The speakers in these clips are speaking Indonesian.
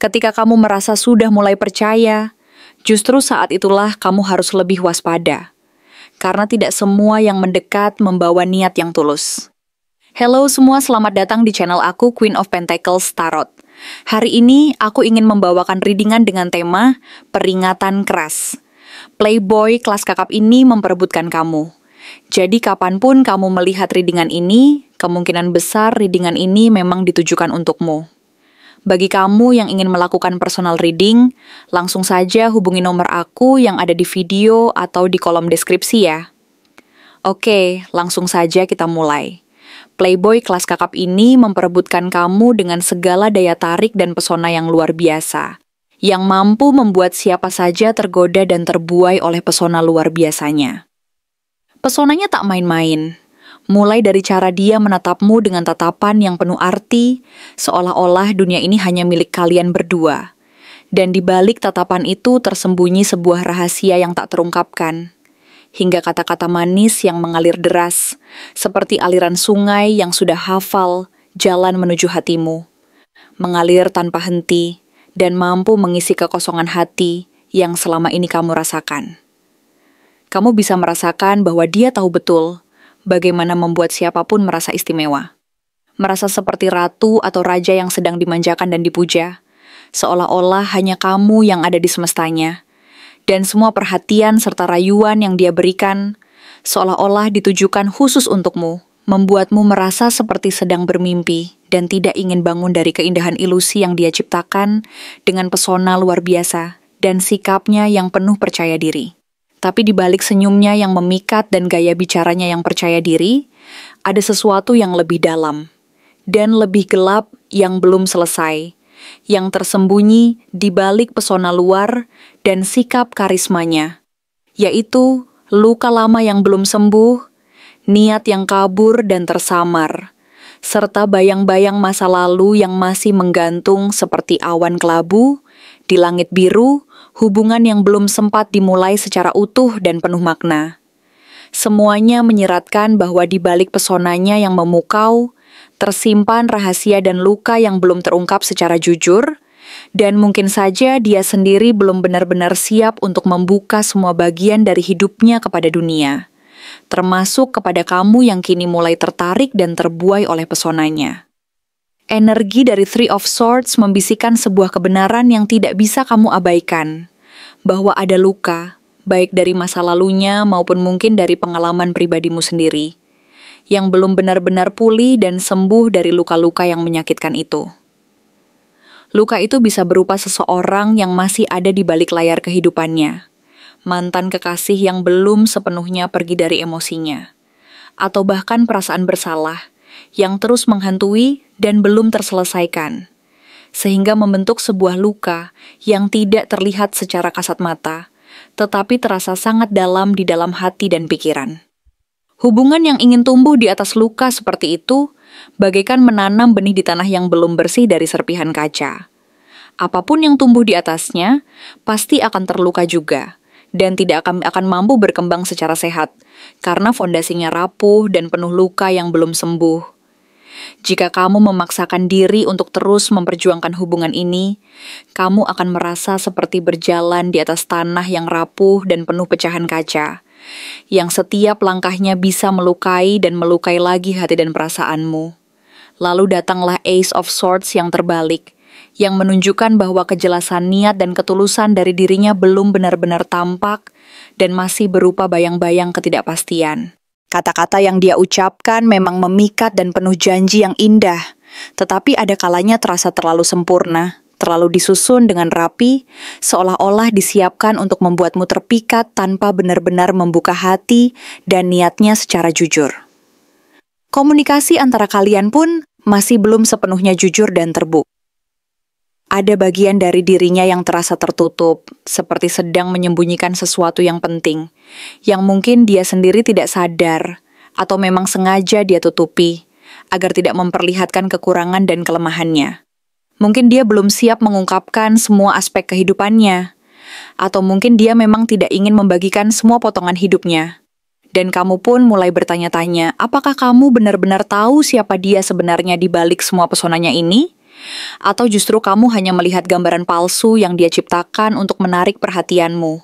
Ketika kamu merasa sudah mulai percaya, justru saat itulah kamu harus lebih waspada. Karena tidak semua yang mendekat membawa niat yang tulus. Hello semua, selamat datang di channel aku Queen of Pentacles Tarot. Hari ini aku ingin membawakan readingan dengan tema peringatan keras. Playboy kelas kakap ini memperebutkan kamu. Jadi kapanpun kamu melihat readingan ini, kemungkinan besar readingan ini memang ditujukan untukmu. Bagi kamu yang ingin melakukan personal reading, langsung saja hubungi nomor aku yang ada di video atau di kolom deskripsi ya. Oke, langsung saja kita mulai. Playboy kelas kakap ini memperebutkan kamu dengan segala daya tarik dan pesona yang luar biasa, yang mampu membuat siapa saja tergoda dan terbuai oleh pesona luar biasanya. Pesonanya tak main-main. Mulai dari cara dia menatapmu dengan tatapan yang penuh arti, seolah-olah dunia ini hanya milik kalian berdua. Dan di balik tatapan itu tersembunyi sebuah rahasia yang tak terungkapkan. Hingga kata-kata manis yang mengalir deras, seperti aliran sungai yang sudah hafal jalan menuju hatimu. Mengalir tanpa henti, dan mampu mengisi kekosongan hati yang selama ini kamu rasakan. Kamu bisa merasakan bahwa dia tahu betul bagaimana membuat siapapun merasa istimewa. Merasa seperti ratu atau raja yang sedang dimanjakan dan dipuja, seolah-olah hanya kamu yang ada di semestanya. Dan semua perhatian serta rayuan yang dia berikan, seolah-olah ditujukan khusus untukmu, membuatmu merasa seperti sedang bermimpi dan tidak ingin bangun dari keindahan ilusi yang dia ciptakan dengan pesona luar biasa dan sikapnya yang penuh percaya diri. Tapi di balik senyumnya yang memikat dan gaya bicaranya yang percaya diri, ada sesuatu yang lebih dalam dan lebih gelap yang belum selesai, yang tersembunyi di balik pesona luar dan sikap karismanya, yaitu luka lama yang belum sembuh, niat yang kabur dan tersamar, serta bayang-bayang masa lalu yang masih menggantung seperti awan kelabu di langit biru, hubungan yang belum sempat dimulai secara utuh dan penuh makna. Semuanya menyeratkan bahwa di balik pesonanya yang memukau, tersimpan rahasia dan luka yang belum terungkap secara jujur, dan mungkin saja dia sendiri belum benar-benar siap untuk membuka semua bagian dari hidupnya kepada dunia, termasuk kepada kamu yang kini mulai tertarik dan terbuai oleh pesonanya. Energi dari Three of Swords membisikkan sebuah kebenaran yang tidak bisa kamu abaikan, bahwa ada luka, baik dari masa lalunya maupun mungkin dari pengalaman pribadimu sendiri, yang belum benar-benar pulih dan sembuh dari luka-luka yang menyakitkan itu. Luka itu bisa berupa seseorang yang masih ada di balik layar kehidupannya, mantan kekasih yang belum sepenuhnya pergi dari emosinya, atau bahkan perasaan bersalah yang terus menghantui dan belum terselesaikan, sehingga membentuk sebuah luka yang tidak terlihat secara kasat mata, tetapi terasa sangat dalam di dalam hati dan pikiran. Hubungan yang ingin tumbuh di atas luka seperti itu, bagaikan menanam benih di tanah yang belum bersih dari serpihan kaca. Apapun yang tumbuh di atasnya, pasti akan terluka juga, dan tidak akan mampu berkembang secara sehat, karena fondasinya rapuh dan penuh luka yang belum sembuh. Jika kamu memaksakan diri untuk terus memperjuangkan hubungan ini, kamu akan merasa seperti berjalan di atas tanah yang rapuh dan penuh pecahan kaca, yang setiap langkahnya bisa melukai dan melukai lagi hati dan perasaanmu. Lalu datanglah Ace of Swords yang terbalik, yang menunjukkan bahwa kejelasan niat dan ketulusan dari dirinya belum benar-benar tampak dan masih berupa bayang-bayang ketidakpastian. Kata-kata yang dia ucapkan memang memikat dan penuh janji yang indah, tetapi ada kalanya terasa terlalu sempurna, terlalu disusun dengan rapi, seolah-olah disiapkan untuk membuatmu terpikat tanpa benar-benar membuka hati dan niatnya secara jujur. Komunikasi antara kalian pun masih belum sepenuhnya jujur dan terbuka. Ada bagian dari dirinya yang terasa tertutup, seperti sedang menyembunyikan sesuatu yang penting, yang mungkin dia sendiri tidak sadar, atau memang sengaja dia tutupi, agar tidak memperlihatkan kekurangan dan kelemahannya. Mungkin dia belum siap mengungkapkan semua aspek kehidupannya, atau mungkin dia memang tidak ingin membagikan semua potongan hidupnya. Dan kamu pun mulai bertanya-tanya, apakah kamu benar-benar tahu siapa dia sebenarnya di balik semua pesonanya ini? Atau justru kamu hanya melihat gambaran palsu yang dia ciptakan untuk menarik perhatianmu,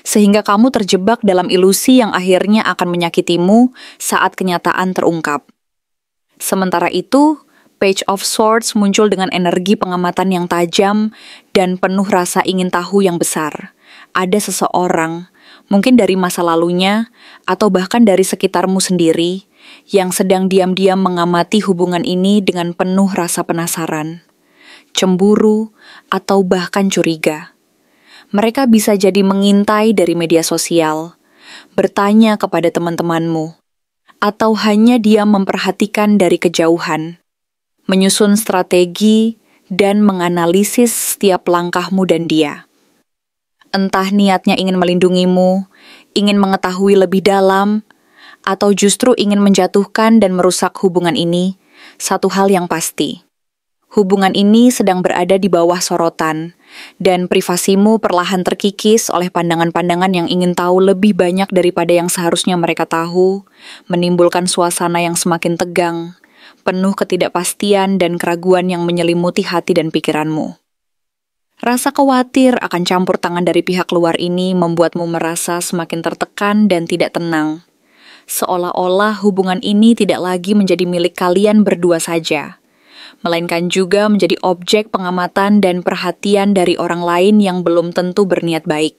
sehingga kamu terjebak dalam ilusi yang akhirnya akan menyakitimu saat kenyataan terungkap. Sementara itu, Page of Swords muncul dengan energi pengamatan yang tajam dan penuh rasa ingin tahu yang besar. Ada seseorang, mungkin dari masa lalunya, atau bahkan dari sekitarmu sendiri, yang sedang diam-diam mengamati hubungan ini dengan penuh rasa penasaran, cemburu, atau bahkan curiga. Mereka bisa jadi mengintai dari media sosial, bertanya kepada teman-temanmu, atau hanya diam memperhatikan dari kejauhan, menyusun strategi dan menganalisis setiap langkahmu dan dia. Entah niatnya ingin melindungimu, ingin mengetahui lebih dalam, atau justru ingin menjatuhkan dan merusak hubungan ini, satu hal yang pasti. Hubungan ini sedang berada di bawah sorotan, dan privasimu perlahan terkikis oleh pandangan-pandangan yang ingin tahu lebih banyak daripada yang seharusnya mereka tahu, menimbulkan suasana yang semakin tegang, penuh ketidakpastian dan keraguan yang menyelimuti hati dan pikiranmu. Rasa khawatir akan campur tangan dari pihak luar ini membuatmu merasa semakin tertekan dan tidak tenang. Seolah-olah hubungan ini tidak lagi menjadi milik kalian berdua saja, melainkan juga menjadi objek pengamatan dan perhatian dari orang lain yang belum tentu berniat baik.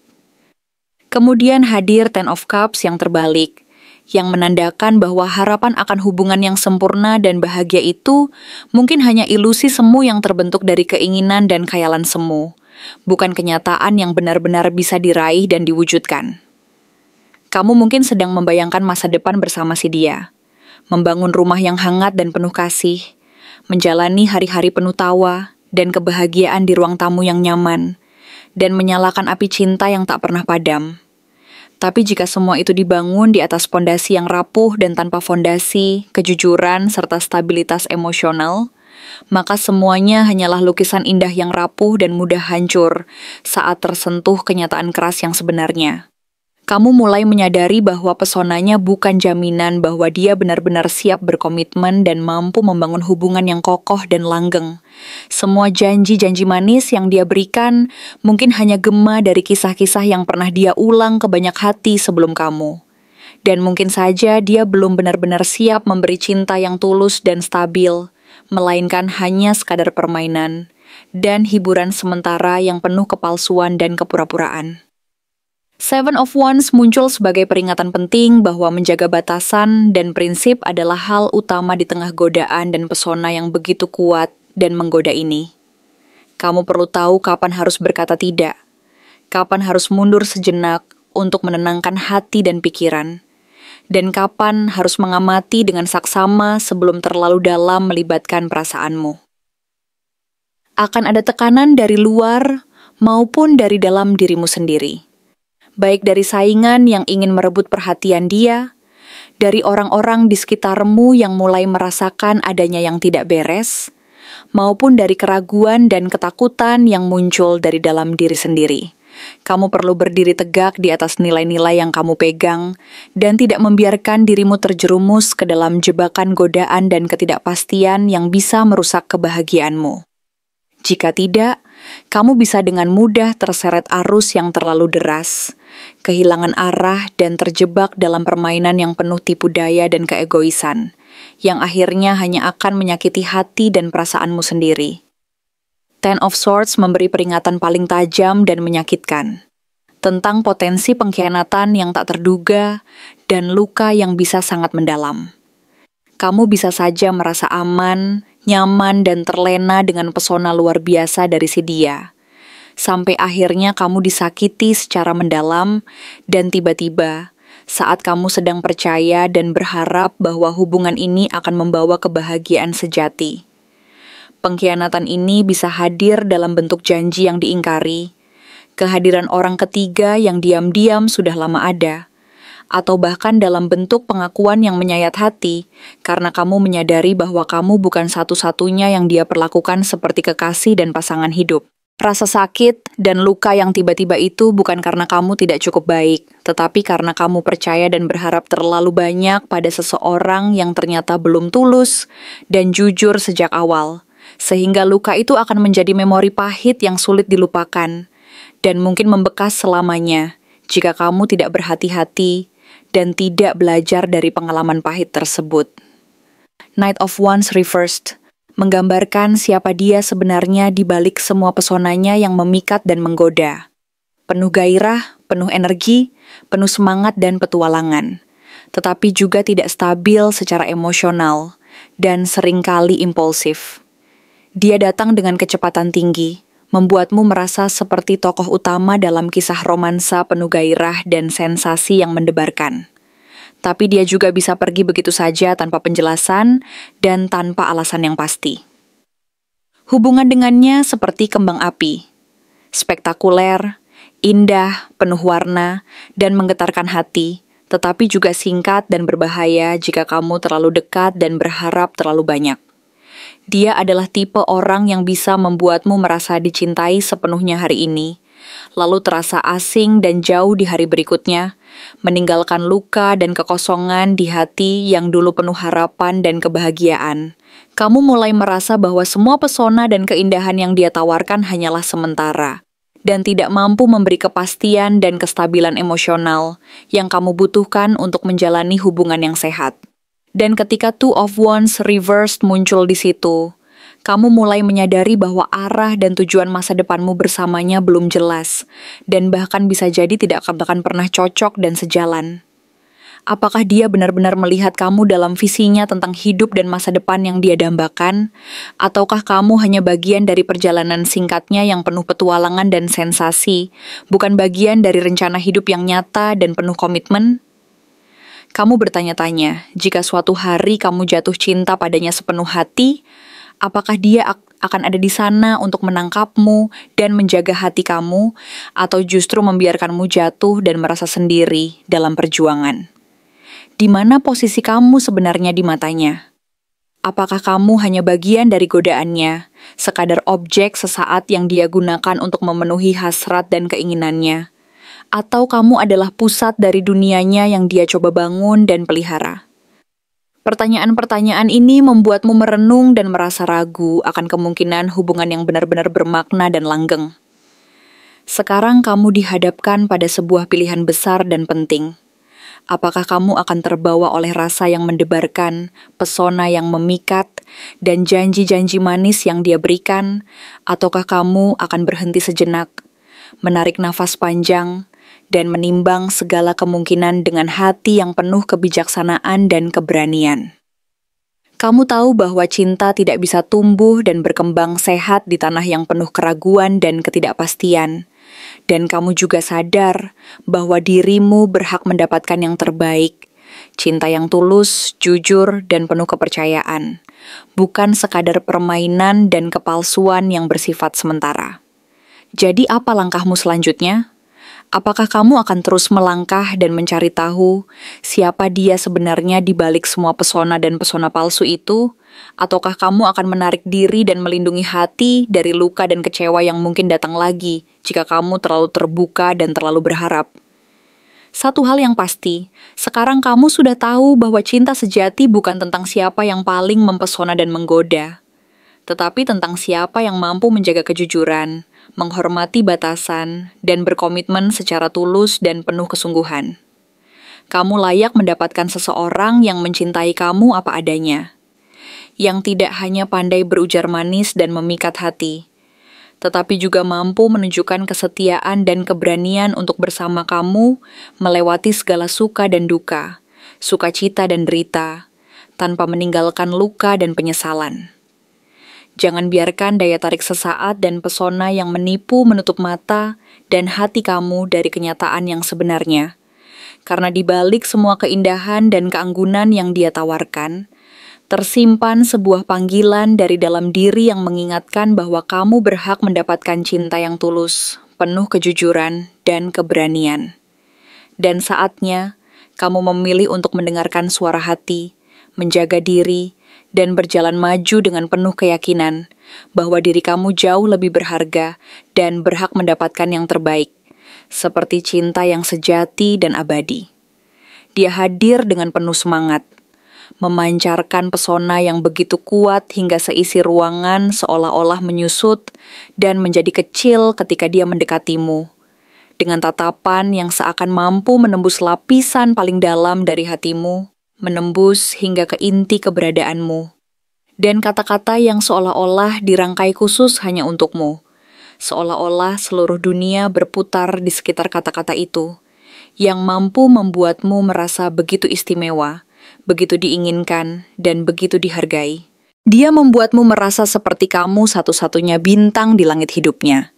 Kemudian hadir Ten of Cups yang terbalik, yang menandakan bahwa harapan akan hubungan yang sempurna dan bahagia itu mungkin hanya ilusi semu yang terbentuk dari keinginan dan khayalan semu, bukan kenyataan yang benar-benar bisa diraih dan diwujudkan. Kamu mungkin sedang membayangkan masa depan bersama si dia, membangun rumah yang hangat dan penuh kasih, menjalani hari-hari penuh tawa dan kebahagiaan di ruang tamu yang nyaman, dan menyalakan api cinta yang tak pernah padam. Tapi jika semua itu dibangun di atas fondasi yang rapuh dan tanpa fondasi, kejujuran, serta stabilitas emosional, maka semuanya hanyalah lukisan indah yang rapuh dan mudah hancur saat tersentuh kenyataan keras yang sebenarnya. Kamu mulai menyadari bahwa pesonanya bukan jaminan bahwa dia benar-benar siap berkomitmen dan mampu membangun hubungan yang kokoh dan langgeng. Semua janji-janji manis yang dia berikan mungkin hanya gema dari kisah-kisah yang pernah dia ulang ke banyak hati sebelum kamu. Dan mungkin saja dia belum benar-benar siap memberi cinta yang tulus dan stabil, melainkan hanya sekadar permainan dan hiburan sementara yang penuh kepalsuan dan kepura-puraan. Seven of Wands muncul sebagai peringatan penting bahwa menjaga batasan dan prinsip adalah hal utama di tengah godaan dan pesona yang begitu kuat dan menggoda ini. Kamu perlu tahu kapan harus berkata tidak, kapan harus mundur sejenak untuk menenangkan hati dan pikiran, dan kapan harus mengamati dengan saksama sebelum terlalu dalam melibatkan perasaanmu. Akan ada tekanan dari luar maupun dari dalam dirimu sendiri. Baik dari saingan yang ingin merebut perhatian dia, dari orang-orang di sekitarmu yang mulai merasakan adanya yang tidak beres, maupun dari keraguan dan ketakutan yang muncul dari dalam diri sendiri. Kamu perlu berdiri tegak di atas nilai-nilai yang kamu pegang dan tidak membiarkan dirimu terjerumus ke dalam jebakan godaan dan ketidakpastian yang bisa merusak kebahagiaanmu. Jika tidak, kamu bisa dengan mudah terseret arus yang terlalu deras, kehilangan arah dan terjebak dalam permainan yang penuh tipu daya dan keegoisan, yang akhirnya hanya akan menyakiti hati dan perasaanmu sendiri. Ten of Swords memberi peringatan paling tajam dan menyakitkan, tentang potensi pengkhianatan yang tak terduga dan luka yang bisa sangat mendalam. Kamu bisa saja merasa aman, nyaman, dan terlena dengan pesona luar biasa dari si dia, sampai akhirnya kamu disakiti secara mendalam, dan tiba-tiba, saat kamu sedang percaya dan berharap bahwa hubungan ini akan membawa kebahagiaan sejati. Pengkhianatan ini bisa hadir dalam bentuk janji yang diingkari, kehadiran orang ketiga yang diam-diam sudah lama ada, atau bahkan dalam bentuk pengakuan yang menyayat hati, karena kamu menyadari bahwa kamu bukan satu-satunya yang dia perlakukan seperti kekasih dan pasangan hidup. Rasa sakit dan luka yang tiba-tiba itu bukan karena kamu tidak cukup baik, tetapi karena kamu percaya dan berharap terlalu banyak pada seseorang yang ternyata belum tulus dan jujur sejak awal, sehingga luka itu akan menjadi memori pahit yang sulit dilupakan, dan mungkin membekas selamanya jika kamu tidak berhati-hati dan tidak belajar dari pengalaman pahit tersebut. Knight of Wands reversed menggambarkan siapa dia sebenarnya di balik semua pesonanya yang memikat dan menggoda. Penuh gairah, penuh energi, penuh semangat dan petualangan, tetapi juga tidak stabil secara emosional dan seringkali impulsif. Dia datang dengan kecepatan tinggi, membuatmu merasa seperti tokoh utama dalam kisah romansa penuh gairah dan sensasi yang mendebarkan. Tapi dia juga bisa pergi begitu saja tanpa penjelasan dan tanpa alasan yang pasti. Hubungan dengannya seperti kembang api, spektakuler, indah, penuh warna, dan menggetarkan hati, tetapi juga singkat dan berbahaya jika kamu terlalu dekat dan berharap terlalu banyak. Dia adalah tipe orang yang bisa membuatmu merasa dicintai sepenuhnya hari ini, lalu terasa asing dan jauh di hari berikutnya, meninggalkan luka dan kekosongan di hati yang dulu penuh harapan dan kebahagiaan. Kamu mulai merasa bahwa semua pesona dan keindahan yang dia tawarkan hanyalah sementara, dan tidak mampu memberi kepastian dan kestabilan emosional yang kamu butuhkan untuk menjalani hubungan yang sehat. Dan ketika Two of Wands reversed muncul di situ, kamu mulai menyadari bahwa arah dan tujuan masa depanmu bersamanya belum jelas, dan bahkan bisa jadi tidak akan pernah cocok dan sejalan. Apakah dia benar-benar melihat kamu dalam visinya tentang hidup dan masa depan yang dia dambakan? Ataukah kamu hanya bagian dari perjalanan singkatnya yang penuh petualangan dan sensasi, bukan bagian dari rencana hidup yang nyata dan penuh komitmen? Kamu bertanya-tanya, jika suatu hari kamu jatuh cinta padanya sepenuh hati, apakah dia akan ada di sana untuk menangkapmu dan menjaga hati kamu, atau justru membiarkanmu jatuh dan merasa sendiri dalam perjuangan? Di mana posisi kamu sebenarnya di matanya? Apakah kamu hanya bagian dari godaannya, sekadar objek sesaat yang dia gunakan untuk memenuhi hasrat dan keinginannya? Atau kamu adalah pusat dari dunianya yang dia coba bangun dan pelihara? Pertanyaan-pertanyaan ini membuatmu merenung dan merasa ragu akan kemungkinan hubungan yang benar-benar bermakna dan langgeng. Sekarang kamu dihadapkan pada sebuah pilihan besar dan penting. Apakah kamu akan terbawa oleh rasa yang mendebarkan, pesona yang memikat, dan janji-janji manis yang dia berikan, ataukah kamu akan berhenti sejenak, menarik nafas panjang, dan menimbang segala kemungkinan dengan hati yang penuh kebijaksanaan dan keberanian? Kamu tahu bahwa cinta tidak bisa tumbuh dan berkembang sehat di tanah yang penuh keraguan dan ketidakpastian. Dan kamu juga sadar bahwa dirimu berhak mendapatkan yang terbaik, cinta yang tulus, jujur, dan penuh kepercayaan, bukan sekadar permainan dan kepalsuan yang bersifat sementara. Jadi apa langkahmu selanjutnya? Apakah kamu akan terus melangkah dan mencari tahu siapa dia sebenarnya di balik semua pesona dan pesona palsu itu? Ataukah kamu akan menarik diri dan melindungi hati dari luka dan kecewa yang mungkin datang lagi jika kamu terlalu terbuka dan terlalu berharap? Satu hal yang pasti, sekarang kamu sudah tahu bahwa cinta sejati bukan tentang siapa yang paling mempesona dan menggoda, tetapi tentang siapa yang mampu menjaga kejujuran, menghormati batasan, dan berkomitmen secara tulus dan penuh kesungguhan. Kamu layak mendapatkan seseorang yang mencintai kamu apa adanya, yang tidak hanya pandai berujar manis dan memikat hati, tetapi juga mampu menunjukkan kesetiaan dan keberanian untuk bersama kamu melewati segala suka dan duka, sukacita dan derita, tanpa meninggalkan luka dan penyesalan. Jangan biarkan daya tarik sesaat dan pesona yang menipu menutup mata dan hati kamu dari kenyataan yang sebenarnya. Karena di balik semua keindahan dan keanggunan yang dia tawarkan, tersimpan sebuah panggilan dari dalam diri yang mengingatkan bahwa kamu berhak mendapatkan cinta yang tulus, penuh kejujuran dan keberanian. Dan saatnya, kamu memilih untuk mendengarkan suara hati, menjaga diri, dan berjalan maju dengan penuh keyakinan bahwa diri kamu jauh lebih berharga dan berhak mendapatkan yang terbaik, seperti cinta yang sejati dan abadi. Dia hadir dengan penuh semangat, memancarkan pesona yang begitu kuat hingga seisi ruangan seolah-olah menyusut dan menjadi kecil ketika dia mendekatimu. Dengan tatapan yang seakan mampu menembus lapisan paling dalam dari hatimu, menembus hingga ke inti keberadaanmu. Dan kata-kata yang seolah-olah dirangkai khusus hanya untukmu. Seolah-olah seluruh dunia berputar di sekitar kata-kata itu, yang mampu membuatmu merasa begitu istimewa, begitu diinginkan, dan begitu dihargai. Dia membuatmu merasa seperti kamu satu-satunya bintang di langit hidupnya.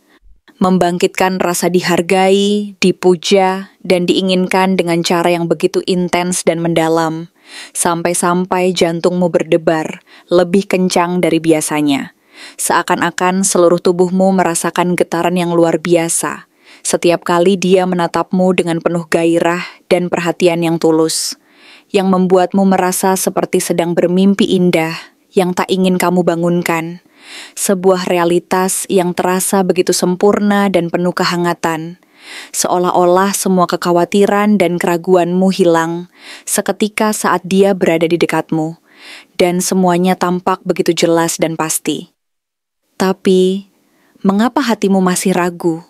Membangkitkan rasa dihargai, dipuja, dan diinginkan dengan cara yang begitu intens dan mendalam, sampai-sampai jantungmu berdebar lebih kencang dari biasanya. Seakan-akan seluruh tubuhmu merasakan getaran yang luar biasa setiap kali dia menatapmu dengan penuh gairah dan perhatian yang tulus, yang membuatmu merasa seperti sedang bermimpi indah yang tak ingin kamu bangunkan, sebuah realitas yang terasa begitu sempurna dan penuh kehangatan, seolah-olah semua kekhawatiran dan keraguanmu hilang seketika saat dia berada di dekatmu, dan semuanya tampak begitu jelas dan pasti. Tapi, mengapa hatimu masih ragu?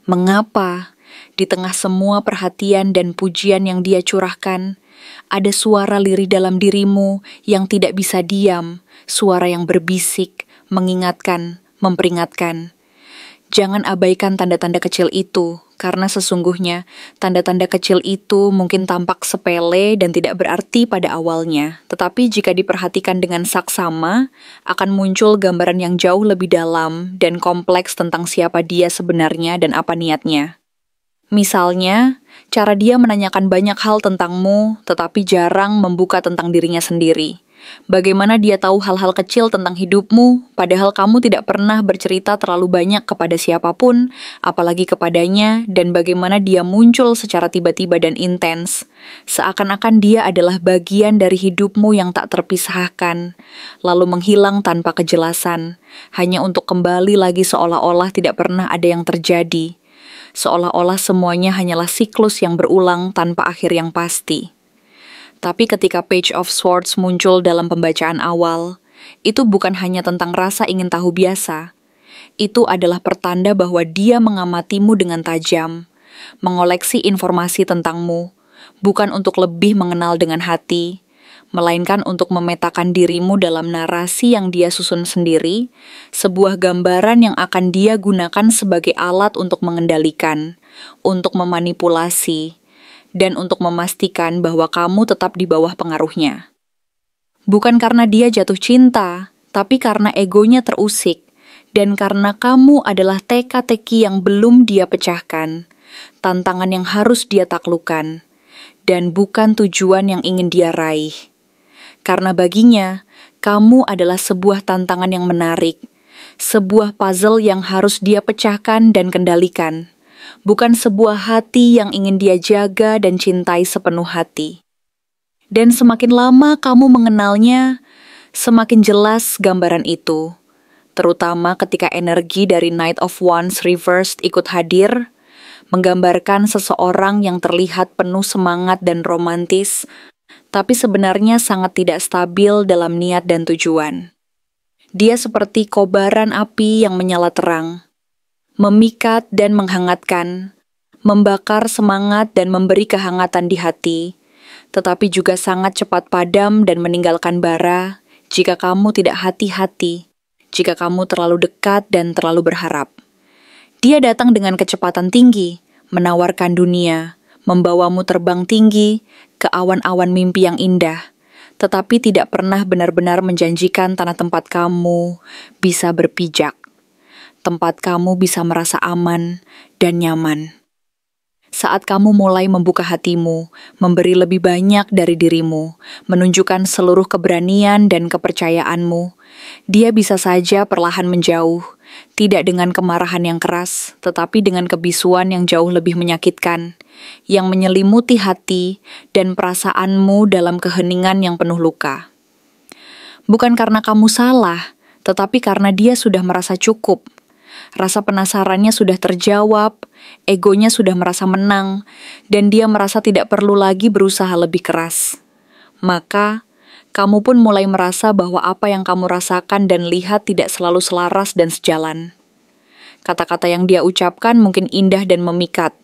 Mengapa, di tengah semua perhatian dan pujian yang dia curahkan, ada suara lirih dalam dirimu yang tidak bisa diam, suara yang berbisik, mengingatkan, memperingatkan. Jangan abaikan tanda-tanda kecil itu, karena sesungguhnya tanda-tanda kecil itu mungkin tampak sepele dan tidak berarti pada awalnya. Tetapi jika diperhatikan dengan saksama, akan muncul gambaran yang jauh lebih dalam dan kompleks tentang siapa dia sebenarnya dan apa niatnya. Misalnya, cara dia menanyakan banyak hal tentangmu, tetapi jarang membuka tentang dirinya sendiri. Bagaimana dia tahu hal-hal kecil tentang hidupmu, padahal kamu tidak pernah bercerita terlalu banyak kepada siapapun, apalagi kepadanya, dan bagaimana dia muncul secara tiba-tiba dan intens, seakan-akan dia adalah bagian dari hidupmu yang tak terpisahkan, lalu menghilang tanpa kejelasan, hanya untuk kembali lagi seolah-olah tidak pernah ada yang terjadi, seolah-olah semuanya hanyalah siklus yang berulang tanpa akhir yang pasti. Tapi ketika Page of Swords muncul dalam pembacaan awal, itu bukan hanya tentang rasa ingin tahu biasa. Itu adalah pertanda bahwa dia mengamatimu dengan tajam, mengoleksi informasi tentangmu, bukan untuk lebih mengenal dengan hati, melainkan untuk memetakan dirimu dalam narasi yang dia susun sendiri, sebuah gambaran yang akan dia gunakan sebagai alat untuk mengendalikan, untuk memanipulasi, dan untuk memastikan bahwa kamu tetap di bawah pengaruhnya. Bukan karena dia jatuh cinta, tapi karena egonya terusik, dan karena kamu adalah teka-teki yang belum dia pecahkan, tantangan yang harus dia taklukkan, dan bukan tujuan yang ingin dia raih. Karena baginya, kamu adalah sebuah tantangan yang menarik, sebuah puzzle yang harus dia pecahkan dan kendalikan, bukan sebuah hati yang ingin dia jaga dan cintai sepenuh hati. Dan semakin lama kamu mengenalnya, semakin jelas gambaran itu, terutama ketika energi dari Knight of Wands Reversed ikut hadir, menggambarkan seseorang yang terlihat penuh semangat dan romantis, tapi sebenarnya sangat tidak stabil dalam niat dan tujuan. Dia seperti kobaran api yang menyala terang, memikat dan menghangatkan, membakar semangat dan memberi kehangatan di hati, tetapi juga sangat cepat padam dan meninggalkan bara jika kamu tidak hati-hati, jika kamu terlalu dekat dan terlalu berharap. Dia datang dengan kecepatan tinggi, menawarkan dunia, membawamu terbang tinggi ke awan-awan mimpi yang indah, tetapi tidak pernah benar-benar menjanjikan tanah tempat kamu bisa berpijak, tempat kamu bisa merasa aman dan nyaman. Saat kamu mulai membuka hatimu, memberi lebih banyak dari dirimu, menunjukkan seluruh keberanian dan kepercayaanmu, dia bisa saja perlahan menjauh, tidak dengan kemarahan yang keras, tetapi dengan kebisuan yang jauh lebih menyakitkan, yang menyelimuti hati dan perasaanmu dalam keheningan yang penuh luka. Bukan karena kamu salah, tetapi karena dia sudah merasa cukup. Rasa penasarannya sudah terjawab, egonya sudah merasa menang, dan dia merasa tidak perlu lagi berusaha lebih keras. Maka, Kamu pun mulai merasa bahwa apa yang kamu rasakan dan lihat tidak selalu selaras dan sejalan. Kata-kata yang dia ucapkan mungkin indah dan memikat,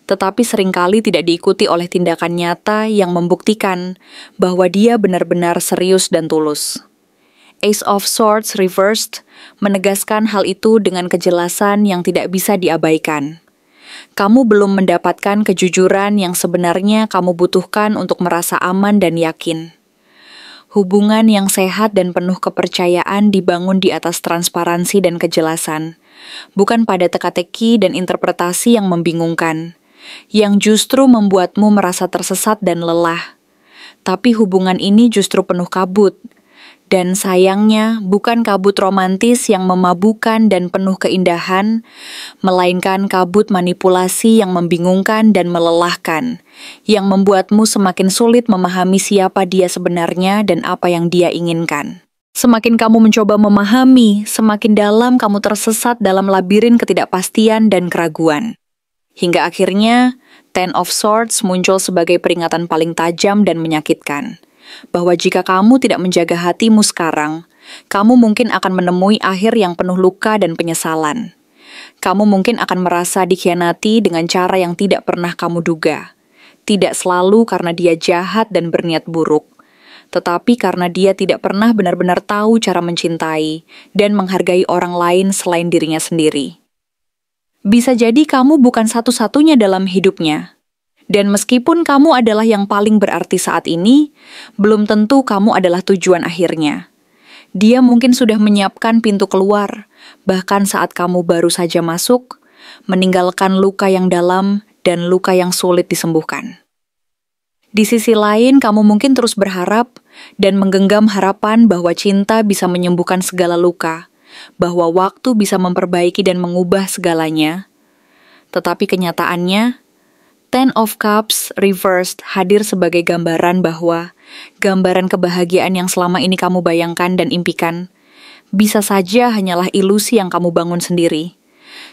tetapi seringkali tidak diikuti oleh tindakan nyata yang membuktikan bahwa dia benar-benar serius dan tulus. Ace of Swords reversed menegaskan hal itu dengan kejelasan yang tidak bisa diabaikan. Kamu belum mendapatkan kejujuran yang sebenarnya kamu butuhkan untuk merasa aman dan yakin. Hubungan yang sehat dan penuh kepercayaan dibangun di atas transparansi dan kejelasan, bukan pada teka-teki dan interpretasi yang membingungkan, yang justru membuatmu merasa tersesat dan lelah. Tapi hubungan ini justru penuh kabut, dan sayangnya bukan kabut romantis yang memabukkan dan penuh keindahan, melainkan kabut manipulasi yang membingungkan dan melelahkan, yang membuatmu semakin sulit memahami siapa dia sebenarnya dan apa yang dia inginkan. Semakin kamu mencoba memahami, semakin dalam kamu tersesat dalam labirin ketidakpastian dan keraguan. Hingga akhirnya, Ten of Swords muncul sebagai peringatan paling tajam dan menyakitkan, bahwa jika kamu tidak menjaga hatimu sekarang, kamu mungkin akan menemui akhir yang penuh luka dan penyesalan. Kamu mungkin akan merasa dikhianati dengan cara yang tidak pernah kamu duga. Tidak selalu karena dia jahat dan berniat buruk, tetapi karena dia tidak pernah benar-benar tahu cara mencintai dan menghargai orang lain selain dirinya sendiri. Bisa jadi kamu bukan satu-satunya dalam hidupnya. Dan meskipun kamu adalah yang paling berarti saat ini, belum tentu kamu adalah tujuan akhirnya. Dia mungkin sudah menyiapkan pintu keluar, bahkan saat kamu baru saja masuk, meninggalkan luka yang dalam dan luka yang sulit disembuhkan. Di sisi lain, kamu mungkin terus berharap dan menggenggam harapan bahwa cinta bisa menyembuhkan segala luka, bahwa waktu bisa memperbaiki dan mengubah segalanya. Tetapi kenyataannya, Ten of Cups reversed hadir sebagai gambaran bahwa gambaran kebahagiaan yang selama ini kamu bayangkan dan impikan bisa saja hanyalah ilusi yang kamu bangun sendiri.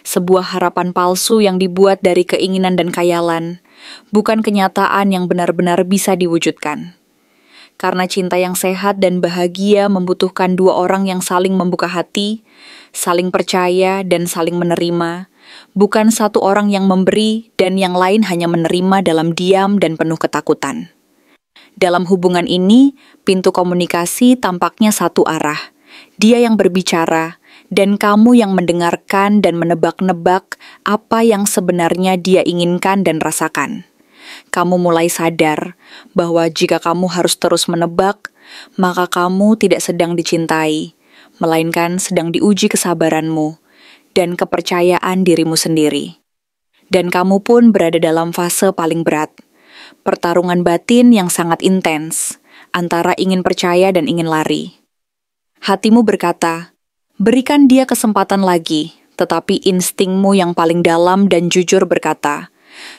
Sebuah harapan palsu yang dibuat dari keinginan dan khayalan, bukan kenyataan yang benar-benar bisa diwujudkan. Karena cinta yang sehat dan bahagia membutuhkan dua orang yang saling membuka hati, saling percaya dan saling menerima, bukan satu orang yang memberi dan yang lain hanya menerima dalam diam dan penuh ketakutan. Dalam hubungan ini, pintu komunikasi tampaknya satu arah. Dia yang berbicara, dan kamu yang mendengarkan dan menebak-nebak apa yang sebenarnya dia inginkan dan rasakan. Kamu mulai sadar bahwa jika kamu harus terus menebak, maka kamu tidak sedang dicintai, melainkan sedang diuji kesabaranmu dan kepercayaan dirimu sendiri. Dan kamu pun berada dalam fase paling berat, pertarungan batin yang sangat intens, antara ingin percaya dan ingin lari. Hatimu berkata, berikan dia kesempatan lagi, tetapi instingmu yang paling dalam dan jujur berkata,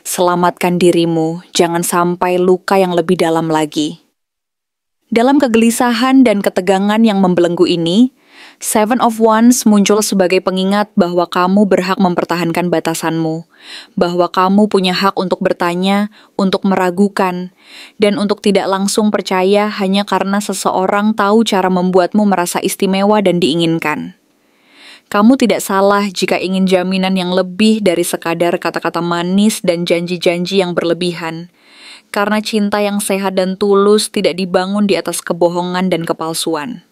selamatkan dirimu, jangan sampai luka yang lebih dalam lagi. Dalam kegelisahan dan ketegangan yang membelenggu ini, Seven of Wands muncul sebagai pengingat bahwa kamu berhak mempertahankan batasanmu, bahwa kamu punya hak untuk bertanya, untuk meragukan, dan untuk tidak langsung percaya hanya karena seseorang tahu cara membuatmu merasa istimewa dan diinginkan. Kamu tidak salah jika ingin jaminan yang lebih dari sekadar kata-kata manis dan janji-janji yang berlebihan, karena cinta yang sehat dan tulus tidak dibangun di atas kebohongan dan kepalsuan.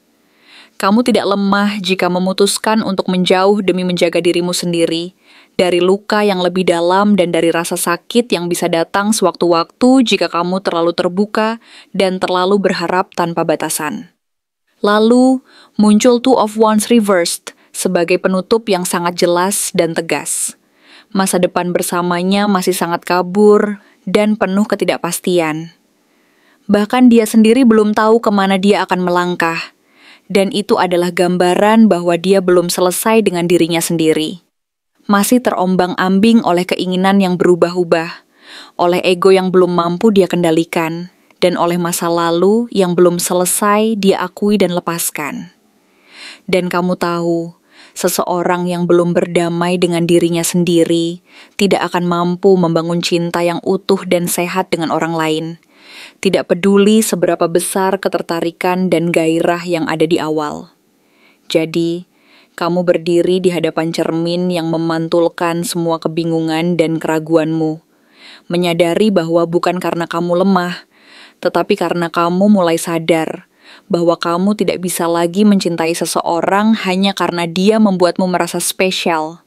Kamu tidak lemah jika memutuskan untuk menjauh demi menjaga dirimu sendiri, dari luka yang lebih dalam dan dari rasa sakit yang bisa datang sewaktu-waktu jika kamu terlalu terbuka dan terlalu berharap tanpa batasan. Lalu, muncul Two of Wands reversed sebagai penutup yang sangat jelas dan tegas. Masa depan bersamanya masih sangat kabur dan penuh ketidakpastian. Bahkan dia sendiri belum tahu kemana dia akan melangkah. Dan itu adalah gambaran bahwa dia belum selesai dengan dirinya sendiri. Masih terombang-ambing oleh keinginan yang berubah-ubah, oleh ego yang belum mampu dia kendalikan, dan oleh masa lalu yang belum selesai dia akui dan lepaskan. Dan kamu tahu, seseorang yang belum berdamai dengan dirinya sendiri tidak akan mampu membangun cinta yang utuh dan sehat dengan orang lain, Tidak peduli seberapa besar ketertarikan dan gairah yang ada di awal. Jadi, kamu berdiri di hadapan cermin yang memantulkan semua kebingungan dan keraguanmu. Menyadari bahwa bukan karena kamu lemah, tetapi karena kamu mulai sadar bahwa kamu tidak bisa lagi mencintai seseorang hanya karena dia membuatmu merasa spesial.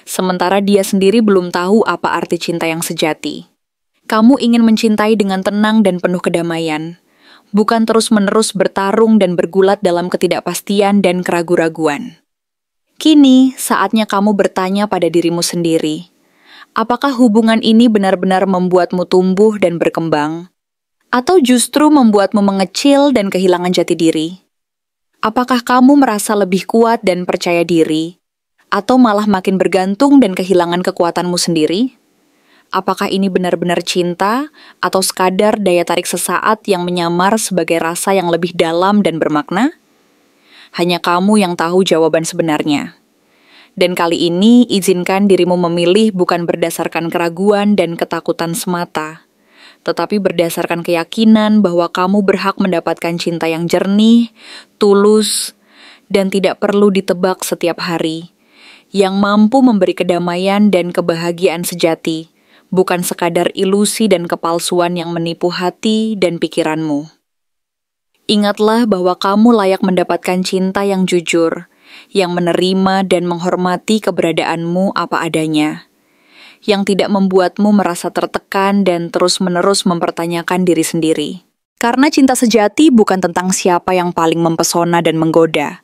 Sementara dia sendiri belum tahu apa arti cinta yang sejati. Kamu ingin mencintai dengan tenang dan penuh kedamaian, bukan terus-menerus bertarung dan bergulat dalam ketidakpastian dan keraguan-raguan. Kini, saatnya kamu bertanya pada dirimu sendiri, apakah hubungan ini benar-benar membuatmu tumbuh dan berkembang? Atau justru membuatmu mengecil dan kehilangan jati diri? Apakah kamu merasa lebih kuat dan percaya diri? Atau malah makin bergantung dan kehilangan kekuatanmu sendiri? Apakah ini benar-benar cinta atau sekadar daya tarik sesaat yang menyamar sebagai rasa yang lebih dalam dan bermakna? Hanya kamu yang tahu jawaban sebenarnya. Dan kali ini izinkan dirimu memilih bukan berdasarkan keraguan dan ketakutan semata, tetapi berdasarkan keyakinan bahwa kamu berhak mendapatkan cinta yang jernih, tulus, dan tidak perlu ditebak setiap hari, yang mampu memberi kedamaian dan kebahagiaan sejati, bukan sekadar ilusi dan kepalsuan yang menipu hati dan pikiranmu. Ingatlah bahwa kamu layak mendapatkan cinta yang jujur, yang menerima dan menghormati keberadaanmu apa adanya, yang tidak membuatmu merasa tertekan dan terus-menerus mempertanyakan diri sendiri. Karena cinta sejati bukan tentang siapa yang paling mempesona dan menggoda,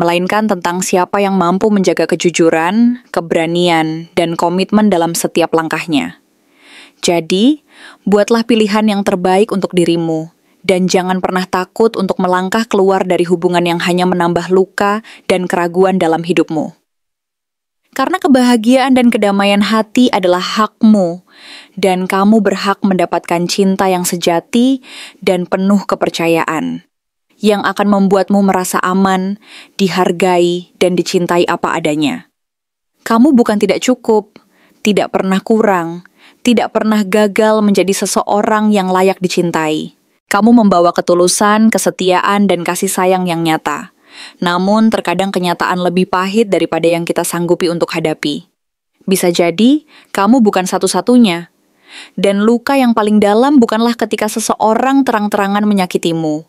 melainkan tentang siapa yang mampu menjaga kejujuran, keberanian, dan komitmen dalam setiap langkahnya. Jadi, buatlah pilihan yang terbaik untuk dirimu, dan jangan pernah takut untuk melangkah keluar dari hubungan yang hanya menambah luka dan keraguan dalam hidupmu. Karena kebahagiaan dan kedamaian hati adalah hakmu, dan kamu berhak mendapatkan cinta yang sejati dan penuh kepercayaan, yang akan membuatmu merasa aman, dihargai, dan dicintai apa adanya. Kamu bukan tidak cukup, tidak pernah kurang, tidak pernah gagal menjadi seseorang yang layak dicintai. Kamu membawa ketulusan, kesetiaan, dan kasih sayang yang nyata. Namun, terkadang kenyataan lebih pahit daripada yang kita sanggupi untuk hadapi. Bisa jadi, kamu bukan satu-satunya. Dan luka yang paling dalam bukanlah ketika seseorang terang-terangan menyakitimu,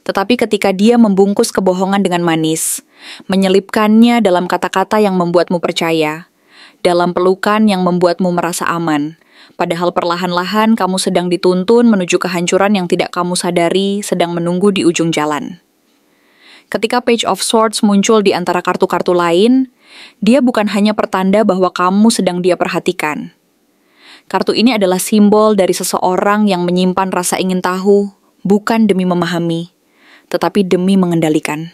tetapi ketika dia membungkus kebohongan dengan manis, menyelipkannya dalam kata-kata yang membuatmu percaya, dalam pelukan yang membuatmu merasa aman, padahal perlahan-lahan kamu sedang dituntun menuju kehancuran yang tidak kamu sadari sedang menunggu di ujung jalan. Ketika Page of Swords muncul di antara kartu-kartu lain, dia bukan hanya pertanda bahwa kamu sedang dia perhatikan. Kartu ini adalah simbol dari seseorang yang menyimpan rasa ingin tahu, bukan demi memahami, tetapi demi mengendalikan.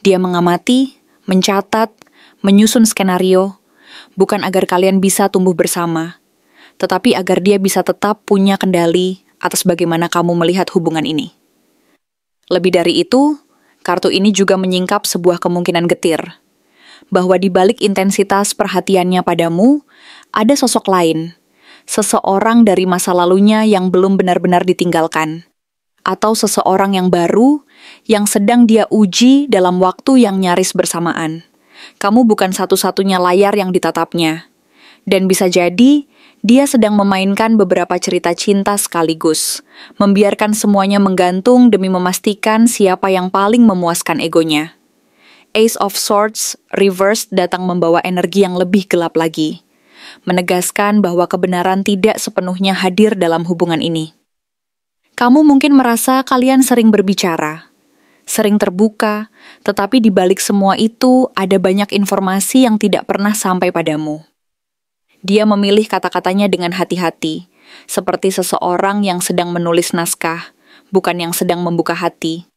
Dia mengamati, mencatat, menyusun skenario, bukan agar kalian bisa tumbuh bersama, tetapi agar dia bisa tetap punya kendali atas bagaimana kamu melihat hubungan ini. Lebih dari itu, kartu ini juga menyingkap sebuah kemungkinan getir, bahwa di balik intensitas perhatiannya padamu, ada sosok lain, seseorang dari masa lalunya yang belum benar-benar ditinggalkan, atau seseorang yang baru yang sedang dia uji dalam waktu yang nyaris bersamaan. Kamu bukan satu-satunya layar yang ditatapnya, dan bisa jadi dia sedang memainkan beberapa cerita cinta sekaligus, membiarkan semuanya menggantung demi memastikan siapa yang paling memuaskan egonya. Ace of Swords reversed datang membawa energi yang lebih gelap lagi, menegaskan bahwa kebenaran tidak sepenuhnya hadir dalam hubungan ini. Kamu mungkin merasa kalian sering berbicara, sering terbuka, tetapi di balik semua itu ada banyak informasi yang tidak pernah sampai padamu. Dia memilih kata-katanya dengan hati-hati, seperti seseorang yang sedang menulis naskah, bukan yang sedang membuka hati.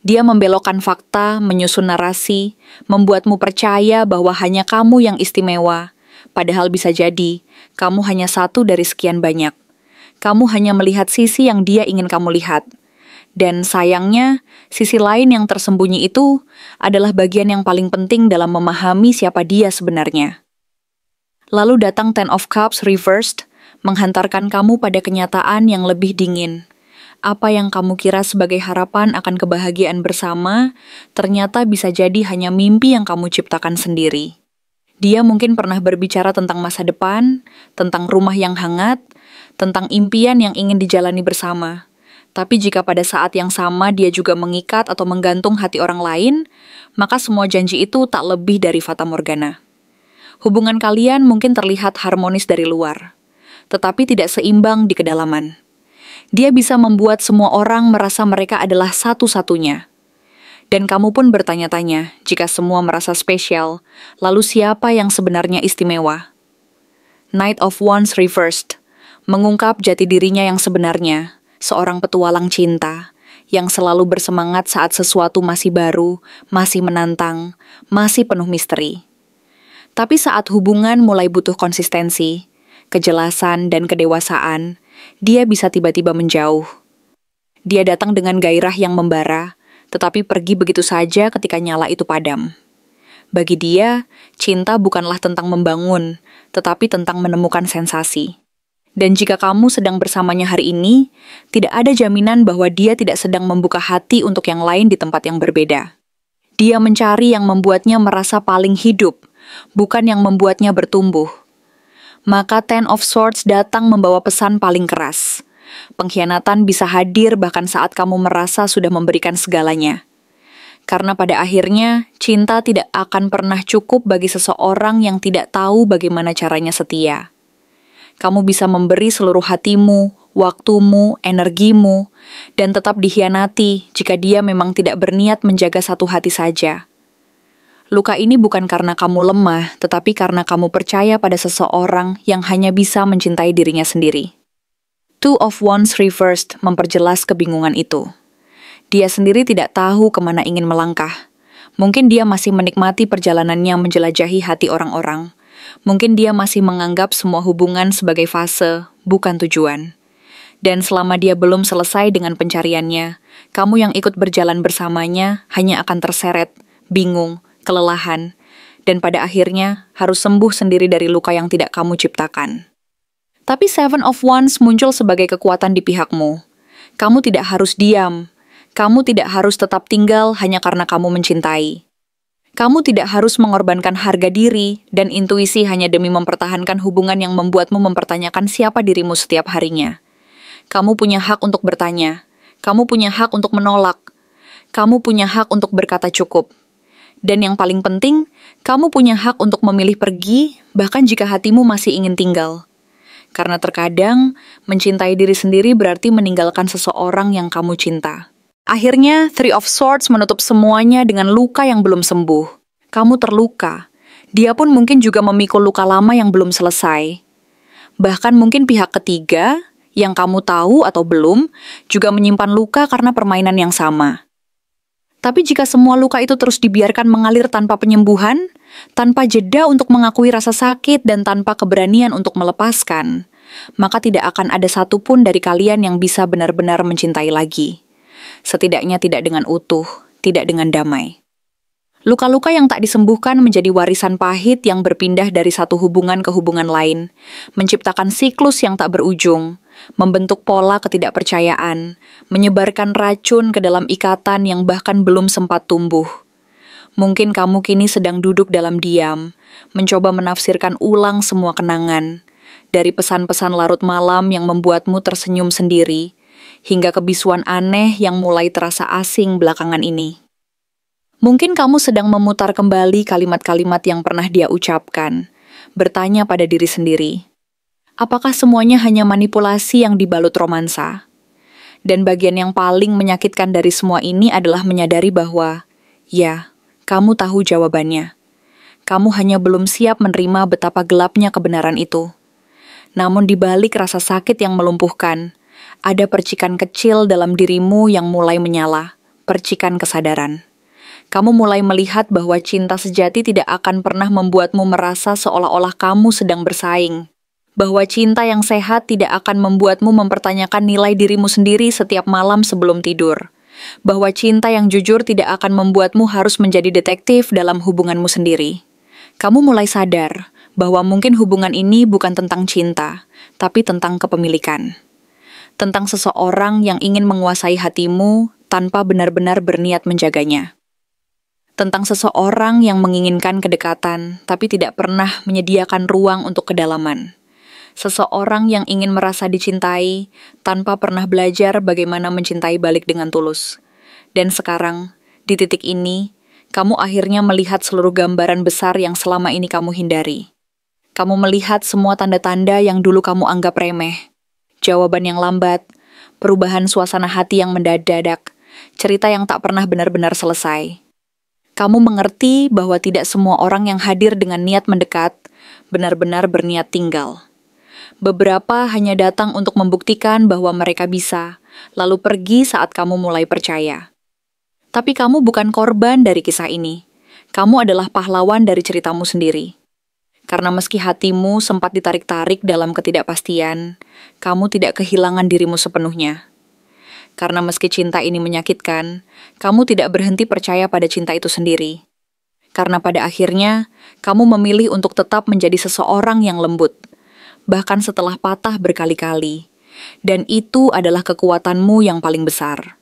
Dia membelokkan fakta, menyusun narasi, membuatmu percaya bahwa hanya kamu yang istimewa, padahal bisa jadi kamu hanya satu dari sekian banyak. Kamu hanya melihat sisi yang dia ingin kamu lihat. Dan sayangnya, sisi lain yang tersembunyi itu adalah bagian yang paling penting dalam memahami siapa dia sebenarnya. Lalu datang Ten of Cups reversed, menghantarkan kamu pada kenyataan yang lebih dingin. Apa yang kamu kira sebagai harapan akan kebahagiaan bersama, ternyata bisa jadi hanya mimpi yang kamu ciptakan sendiri. Dia mungkin pernah berbicara tentang masa depan, tentang rumah yang hangat, tentang impian yang ingin dijalani bersama. Tapi jika pada saat yang sama dia juga mengikat atau menggantung hati orang lain, maka semua janji itu tak lebih dari fata morgana. Hubungan kalian mungkin terlihat harmonis dari luar, tetapi tidak seimbang di kedalaman. Dia bisa membuat semua orang merasa mereka adalah satu-satunya. Dan kamu pun bertanya-tanya, jika semua merasa spesial, lalu siapa yang sebenarnya istimewa? Knight of Wands reversed, mengungkap jati dirinya yang sebenarnya, seorang petualang cinta, yang selalu bersemangat saat sesuatu masih baru, masih menantang, masih penuh misteri. Tapi saat hubungan mulai butuh konsistensi, kejelasan dan kedewasaan, dia bisa tiba-tiba menjauh. Dia datang dengan gairah yang membara, tetapi pergi begitu saja ketika nyala itu padam. Bagi dia, cinta bukanlah tentang membangun, tetapi tentang menemukan sensasi. Dan jika kamu sedang bersamanya hari ini, tidak ada jaminan bahwa dia tidak sedang membuka hati untuk yang lain di tempat yang berbeda. Dia mencari yang membuatnya merasa paling hidup, bukan yang membuatnya bertumbuh. Maka Ten of Swords datang membawa pesan paling keras. Pengkhianatan bisa hadir bahkan saat kamu merasa sudah memberikan segalanya. Karena pada akhirnya, cinta tidak akan pernah cukup bagi seseorang yang tidak tahu bagaimana caranya setia. Kamu bisa memberi seluruh hatimu, waktumu, energimu, dan tetap dikhianati jika dia memang tidak berniat menjaga satu hati saja. Luka ini bukan karena kamu lemah, tetapi karena kamu percaya pada seseorang yang hanya bisa mencintai dirinya sendiri. Two of Wands reversed memperjelas kebingungan itu. Dia sendiri tidak tahu kemana ingin melangkah. Mungkin dia masih menikmati perjalanannya menjelajahi hati orang-orang. Mungkin dia masih menganggap semua hubungan sebagai fase, bukan tujuan. Dan selama dia belum selesai dengan pencariannya, kamu yang ikut berjalan bersamanya hanya akan terseret, bingung, kelelahan, dan pada akhirnya harus sembuh sendiri dari luka yang tidak kamu ciptakan. Tapi Seven of Wands muncul sebagai kekuatan di pihakmu. Kamu tidak harus diam. Kamu tidak harus tetap tinggal hanya karena kamu mencintai. Kamu tidak harus mengorbankan harga diri dan intuisi hanya demi mempertahankan hubungan yang membuatmu mempertanyakan siapa dirimu setiap harinya. Kamu punya hak untuk bertanya. Kamu punya hak untuk menolak. Kamu punya hak untuk berkata cukup. Dan yang paling penting, kamu punya hak untuk memilih pergi, bahkan jika hatimu masih ingin tinggal. Karena terkadang, mencintai diri sendiri berarti meninggalkan seseorang yang kamu cinta. Akhirnya, Three of Swords menutup semuanya dengan luka yang belum sembuh. Kamu terluka. Dia pun mungkin juga memikul luka lama yang belum selesai. Bahkan mungkin pihak ketiga, yang kamu tahu atau belum, juga menyimpan luka karena permainan yang sama. Tapi jika semua luka itu terus dibiarkan mengalir tanpa penyembuhan, tanpa jeda untuk mengakui rasa sakit dan tanpa keberanian untuk melepaskan, maka tidak akan ada satupun dari kalian yang bisa benar-benar mencintai lagi. Setidaknya tidak dengan utuh, tidak dengan damai. Luka-luka yang tak disembuhkan menjadi warisan pahit yang berpindah dari satu hubungan ke hubungan lain, menciptakan siklus yang tak berujung, membentuk pola ketidakpercayaan, menyebarkan racun ke dalam ikatan yang bahkan belum sempat tumbuh. Mungkin kamu kini sedang duduk dalam diam, mencoba menafsirkan ulang semua kenangan, dari pesan-pesan larut malam yang membuatmu tersenyum sendiri, hingga kebisuan aneh yang mulai terasa asing belakangan ini. Mungkin kamu sedang memutar kembali kalimat-kalimat yang pernah dia ucapkan, bertanya pada diri sendiri, apakah semuanya hanya manipulasi yang dibalut romansa? Dan bagian yang paling menyakitkan dari semua ini adalah menyadari bahwa, ya, kamu tahu jawabannya. Kamu hanya belum siap menerima betapa gelapnya kebenaran itu. Namun di balik rasa sakit yang melumpuhkan, ada percikan kecil dalam dirimu yang mulai menyala, percikan kesadaran. Kamu mulai melihat bahwa cinta sejati tidak akan pernah membuatmu merasa seolah-olah kamu sedang bersaing. Bahwa cinta yang sehat tidak akan membuatmu mempertanyakan nilai dirimu sendiri setiap malam sebelum tidur. Bahwa cinta yang jujur tidak akan membuatmu harus menjadi detektif dalam hubunganmu sendiri. Kamu mulai sadar bahwa mungkin hubungan ini bukan tentang cinta, tapi tentang kepemilikan. Tentang seseorang yang ingin menguasai hatimu tanpa benar-benar berniat menjaganya. Tentang seseorang yang menginginkan kedekatan, tapi tidak pernah menyediakan ruang untuk kedalaman. Seseorang yang ingin merasa dicintai, tanpa pernah belajar bagaimana mencintai balik dengan tulus. Dan sekarang, di titik ini, kamu akhirnya melihat seluruh gambaran besar yang selama ini kamu hindari. Kamu melihat semua tanda-tanda yang dulu kamu anggap remeh. Jawaban yang lambat, perubahan suasana hati yang mendadak, cerita yang tak pernah benar-benar selesai. Kamu mengerti bahwa tidak semua orang yang hadir dengan niat mendekat benar-benar berniat tinggal. Beberapa hanya datang untuk membuktikan bahwa mereka bisa, lalu pergi saat kamu mulai percaya. Tapi kamu bukan korban dari kisah ini. Kamu adalah pahlawan dari ceritamu sendiri. Karena meski hatimu sempat ditarik-tarik dalam ketidakpastian, kamu tidak kehilangan dirimu sepenuhnya. Karena meski cinta ini menyakitkan, kamu tidak berhenti percaya pada cinta itu sendiri. Karena pada akhirnya, kamu memilih untuk tetap menjadi seseorang yang lembut, bahkan setelah patah berkali-kali. Dan itu adalah kekuatanmu yang paling besar.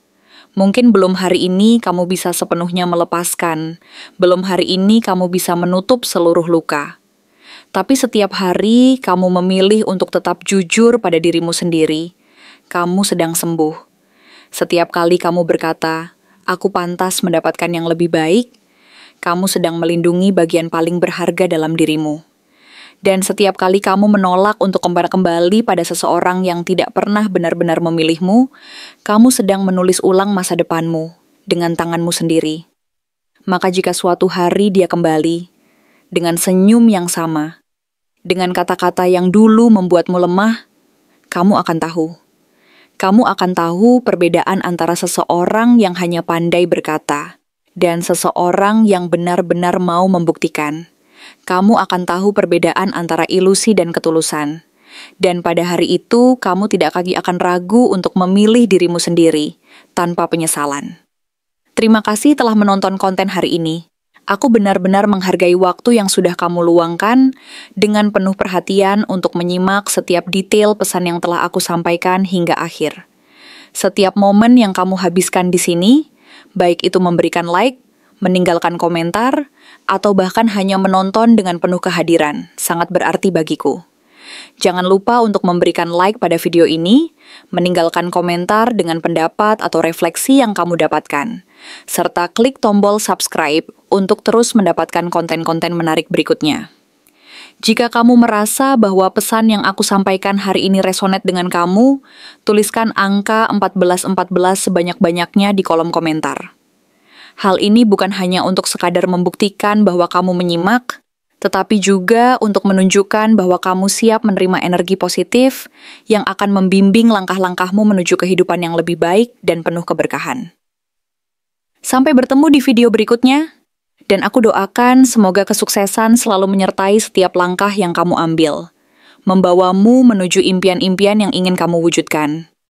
Mungkin belum hari ini kamu bisa sepenuhnya melepaskan, belum hari ini kamu bisa menutup seluruh luka. Tapi setiap hari kamu memilih untuk tetap jujur pada dirimu sendiri, kamu sedang sembuh. Setiap kali kamu berkata, aku pantas mendapatkan yang lebih baik, kamu sedang melindungi bagian paling berharga dalam dirimu. Dan setiap kali kamu menolak untuk kembali pada seseorang yang tidak pernah benar-benar memilihmu, kamu sedang menulis ulang masa depanmu dengan tanganmu sendiri. Maka jika suatu hari dia kembali, dengan senyum yang sama, dengan kata-kata yang dulu membuatmu lemah, kamu akan tahu. Kamu akan tahu perbedaan antara seseorang yang hanya pandai berkata dan seseorang yang benar-benar mau membuktikan. Kamu akan tahu perbedaan antara ilusi dan ketulusan. Dan pada hari itu, kamu tidak lagi akan ragu untuk memilih dirimu sendiri tanpa penyesalan. Terima kasih telah menonton konten hari ini. Aku benar-benar menghargai waktu yang sudah kamu luangkan dengan penuh perhatian untuk menyimak setiap detail pesan yang telah aku sampaikan hingga akhir. Setiap momen yang kamu habiskan di sini, baik itu memberikan like, meninggalkan komentar, atau bahkan hanya menonton dengan penuh kehadiran, sangat berarti bagiku. Jangan lupa untuk memberikan like pada video ini, meninggalkan komentar dengan pendapat atau refleksi yang kamu dapatkan, serta klik tombol subscribe untuk terus mendapatkan konten-konten menarik berikutnya. Jika kamu merasa bahwa pesan yang aku sampaikan hari ini resonate dengan kamu, tuliskan angka 1414 sebanyak-banyaknya di kolom komentar. Hal ini bukan hanya untuk sekadar membuktikan bahwa kamu menyimak, tetapi juga untuk menunjukkan bahwa kamu siap menerima energi positif yang akan membimbing langkah-langkahmu menuju kehidupan yang lebih baik dan penuh keberkahan. Sampai bertemu di video berikutnya, dan aku doakan semoga kesuksesan selalu menyertai setiap langkah yang kamu ambil, membawamu menuju impian-impian yang ingin kamu wujudkan.